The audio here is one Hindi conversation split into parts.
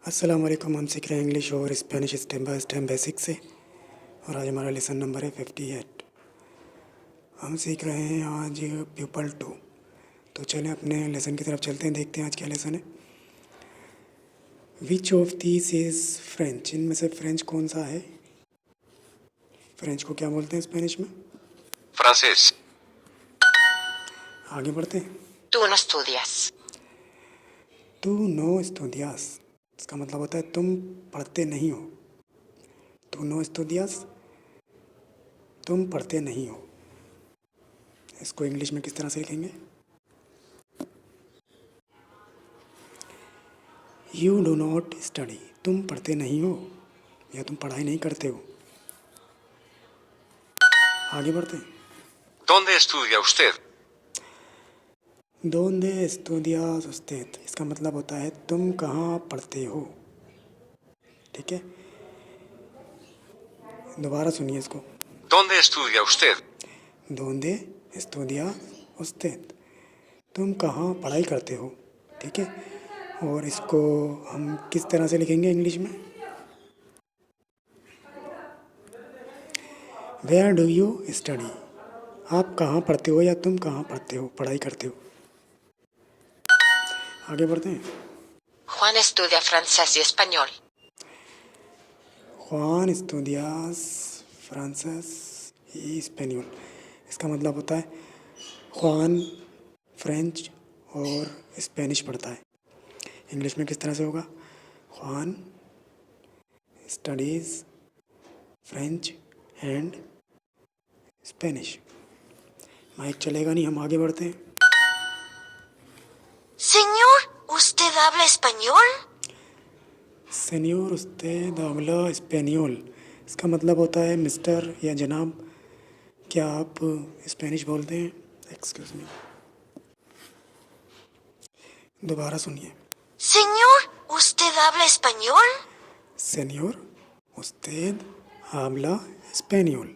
अस्सलाम वालेकुम। हम सीख रहे हैं इंग्लिश और Spanish step by step basic से। और आज हमारा लेसन नंबर है 58। हम सीख रहे हैं आज पीपल टू। तो चलें अपने लेसन की तरफ चलते हैं, देखते हैं आज क्या लेसन है। Which of these is French? इनमें से फ्रेंच कौन सा है? फ्रेंच को क्या बोलते हैं स्पेनिश में? Francés. आगे बढ़ते हैं। Tú no estudias. तू नो estudias, इसका मतलब होता है तुम पढ़ते नहीं हो। तू नो estudias, तुम पढ़ते नहीं हो। इसको इंग्लिश में किस तरह से लिखेंगे? यू डो नॉट स्टडी, तुम पढ़ते नहीं हो या तुम पढ़ाई नहीं करते हो। आगे बढ़ते हैं। ¿Dónde estudia usted? Donde estudias usted, इसका मतलब होता है तुम कहाँ पढ़ते हो। ठीक है, दोबारा सुनिए इसको। ¿Dónde estudia usted? Donde estudia usted, तुम कहाँ पढ़ाई करते हो। ठीक है, और इसको हम किस तरह से लिखेंगे इंग्लिश में? वेयर डू यू स्टडी, आप कहाँ पढ़ते हो या तुम कहाँ पढ़ते हो, पढ़ाई करते हो। आगे बढ़ते हैं। Juan estudia francés y español. Juan estudias francés y español, इसका मतलब होता है ख्वान फ्रेंच और स्पेनिश पढ़ता है। इंग्लिश में किस तरह से होगा? Juan studies French and Spanish. Mic चलेगा नहीं, हम आगे बढ़ते हैं। Señor, ¿usted habla español? सेनियोर usted habla español, इसका मतलब होता है मिस्टर या जनाब, क्या आप स्पेनिश बोलते हैं? एक्सक्यूज़ मी, दोबारा सुनिए। Señor, ¿usted habla español? सेनियोर usted habla español,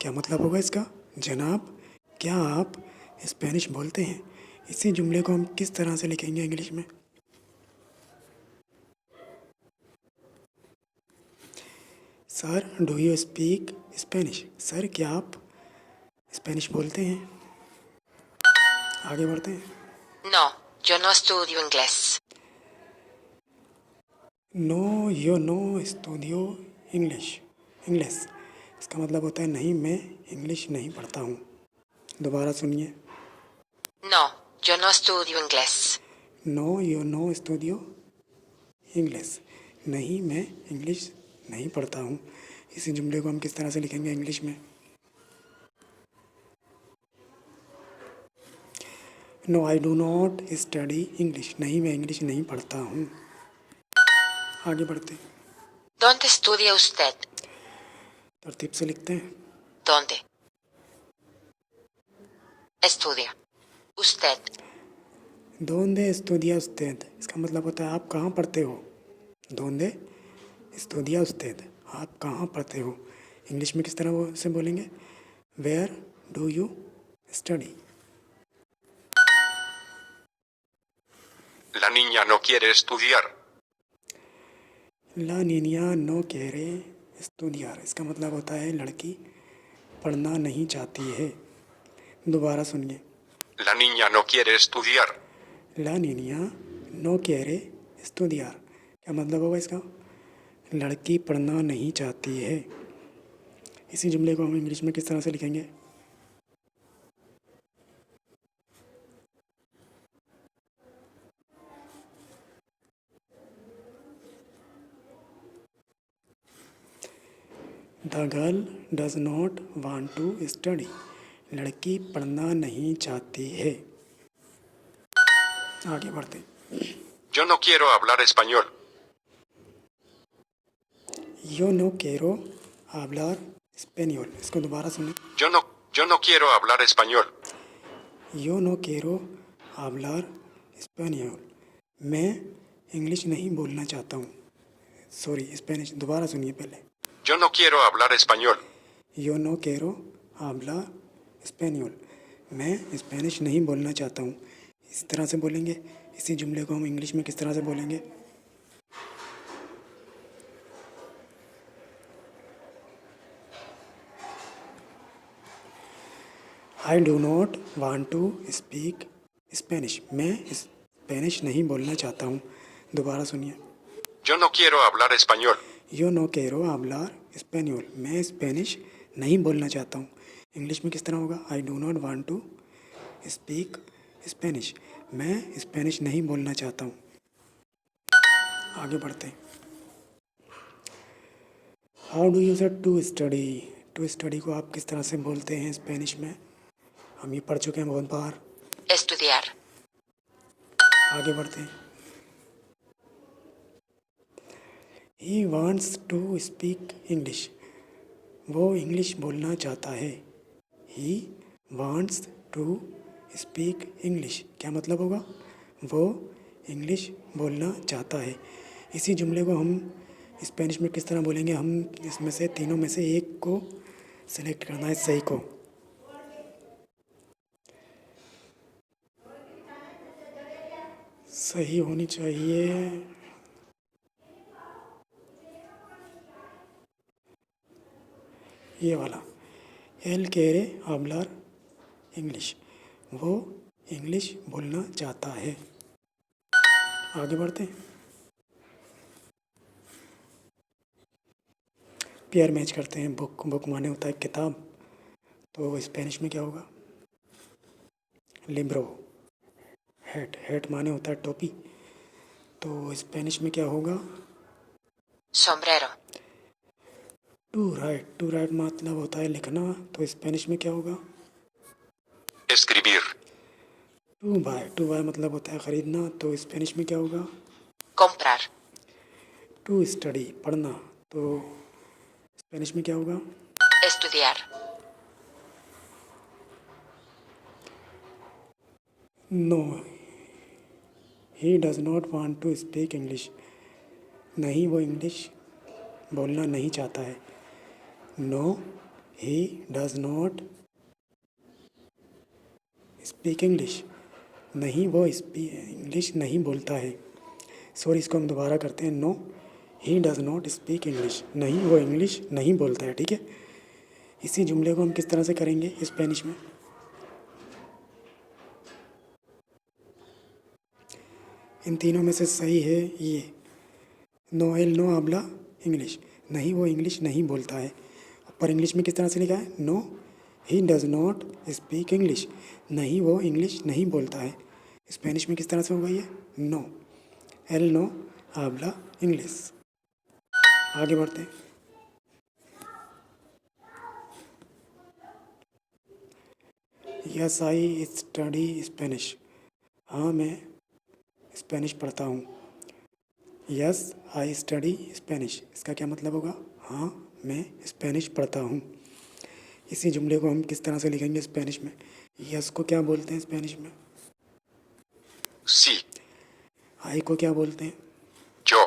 क्या मतलब होगा इसका? जनाब, क्या आप स्पेनिश बोलते हैं। इसी जुमले को हम किस तरह से लिखेंगे इंग्लिश में? Sir do you speak Spanish, sir क्या आप स्पेनिश बोलते हैं। आगे बढ़ते हैं। No, yo no estudio inglés. नो यो नो स्टूडियो इंग्लिश, इंग्लिश, इसका मतलब होता है नहीं, मैं इंग्लिश नहीं पढ़ता हूँ। दोबारा सुनिए। No, yo no estudio inglés. नो यो नो स्टूडियो इंग्लिश, नहीं मैं इंग्लिश नहीं पढ़ता हूँ। इसी जुमले को हम किस तरह से लिखेंगे इंग्लिश में? No I do not study English, नहीं मैं इंग्लिश नहीं पढ़ता हूँ। आगे बढ़ते हैं। ¿Dónde estudia usted? तरतीब से लिखते हैं। ¿Dónde? Estudia. Usted. Donde estudia usted, इसका मतलब होता है आप कहाँ पढ़ते हो। डोंडे estudia usted, आप कहाँ पढ़ते हो। इंग्लिश में किस तरह से बोलेंगे? Where do you study. La niña no quiere estudiar. ला निनिया नो quiere estudiar, इसका मतलब होता है लड़की पढ़ना नहीं चाहती है। दोबारा सुनिए। La niña no quiere estudiar. ला निनिया नो quiere estudiar, क्या मतलब होगा इसका? लड़की पढ़ना नहीं चाहती है। इसी जुमले को हम इंग्लिश में किस तरह से लिखेंगे? The girl does not want to study, लड़की पढ़ना नहीं चाहती है। आगे बढ़ते। Yo no quiero hablar español. यो नो केरो hablar español, इसको दोबारा सुनिए। Yo no quiero hablar español. यो नो केरो hablar español, मैं इंग्लिश नहीं बोलना चाहता हूँ। सॉरी, स्पेनिश, दोबारा सुनिए पहले। Yo no quiero hablar español. यो नो केरो hablar español, मैं स्पेनिश नहीं बोलना चाहता हूँ। इस तरह से बोलेंगे। इसी जुमले को हम इंग्लिश में किस तरह से बोलेंगे? I do not want to speak Spanish. मैं स्पेनिश नहीं बोलना चाहता हूँ। दोबारा सुनिए। Yo no quiero hablar español. यो नो कैरो hablar español। मैं स्पेनिश नहीं बोलना चाहता हूँ। इंग्लिश में किस तरह होगा? I do not want to speak Spanish. मैं स्पेनिश नहीं बोलना चाहता हूँ। आगे बढ़ते हैं। How do you say to study? To study को आप किस तरह से बोलते हैं स्पेनिश में? हम ये पढ़ चुके हैं बहुत बार। Estudiar. आगे बढ़ते हैं। He wants to speak English. वो इंग्लिश बोलना चाहता है। He wants to speak English क्या मतलब होगा? वो इंग्लिश बोलना चाहता है। इसी जुमले को हम स्पेनिश में किस तरह बोलेंगे? हम इसमें से तीनों में से एक को सेलेक्ट करना है, सही को। सही होनी चाहिए ये वाला। एल केरे hablar इंग्लिश। वो इंग्लिश बोलना चाहता है। आगे बढ़ते हैं। पेयर मैच करते हैं। बुक, बुक माने होता है किताब, तो स्पेनिश में क्या होगा? लिब्रो। हैट, हैट माने होता है टोपी, तो स्पेनिश में क्या होगा? Sombrero. To write, to write मतलब होता है लिखना, तो स्पेनिश में क्या होगा? Escribir. To buy, to buy मतलब होता है ख़रीदना, तो स्पेनिश में क्या होगा? Comprar. टू स्टडी पढ़ना, तो स्पेनिश में क्या होगा? Estudiar. No, he does not want to speak English. नहीं, वो इंग्लिश बोलना नहीं चाहता है। No, he does not speak English. नहीं, वो इंग्लिश नहीं बोलता है। सॉरी, इसको हम दोबारा करते हैं। No, he does not speak English. नहीं, वो इंग्लिश नहीं बोलता है। ठीक है। इसी जुमले को हम किस तरह से करेंगे स्पेनिश में? इन तीनों में से सही है ये। नो एल नो habla इंग्लिश। नहीं, वो इंग्लिश नहीं बोलता है। पर इंग्लिश में किस तरह से लिखा है? No, he does not speak English. नहीं, वो इंग्लिश नहीं बोलता है। स्पेनिश में किस तरह से होगा ये? नो एल नो habla इंग्लिश। आगे बढ़ते हैं। Yes I study Spanish. हाँ, मैं स्पेनिश पढ़ता हूँ। यस आई स्टडी स्पेनिश, इसका क्या मतलब होगा? हाँ, मैं स्पेनिश पढ़ता हूँ। इसी जुमले को हम किस तरह से लिखेंगे स्पेनिश में? यस को क्या बोलते हैं स्पेनिश में? Sí. आई को क्या बोलते हैं? Yo.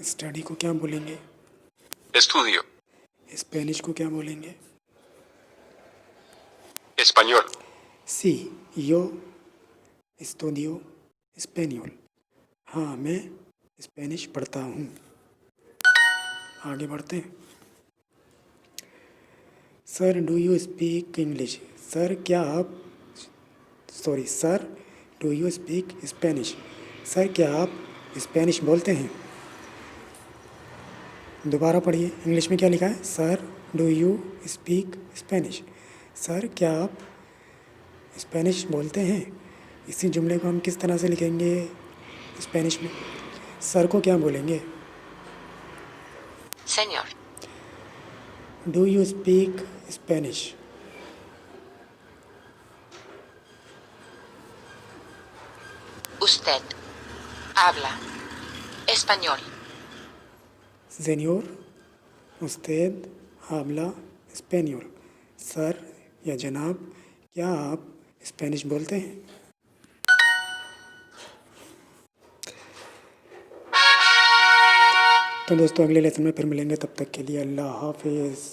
स्टडी को क्या बोलेंगे? Estudio. स्पेनिश को क्या बोलेंगे? Español. सी, यो estudio español। हाँ, मैं स्पेनिश पढ़ता हूँ। आगे बढ़ते हैं। Sir do you speak English. Sir क्या आप sir do you speak Spanish. Sir क्या आप स्पेनिश बोलते हैं? दोबारा पढ़िए। इंग्लिश में क्या लिखा है? Sir do you speak Spanish. Sir क्या आप स्पेनिश बोलते हैं? इसी जुमले को हम किस तरह से लिखेंगे स्पेनिश में? सर को क्या बोलेंगे? Señor. Do you speak Spanish. Usted habla español. सेनियोर, Ustad habla español। Sir या जनाब, क्या आप स्पेनिश बोलते हैं? तो दोस्तों, अगले लेसन में फिर मिलेंगे। तब तक के लिए अल्लाह हाफिज़।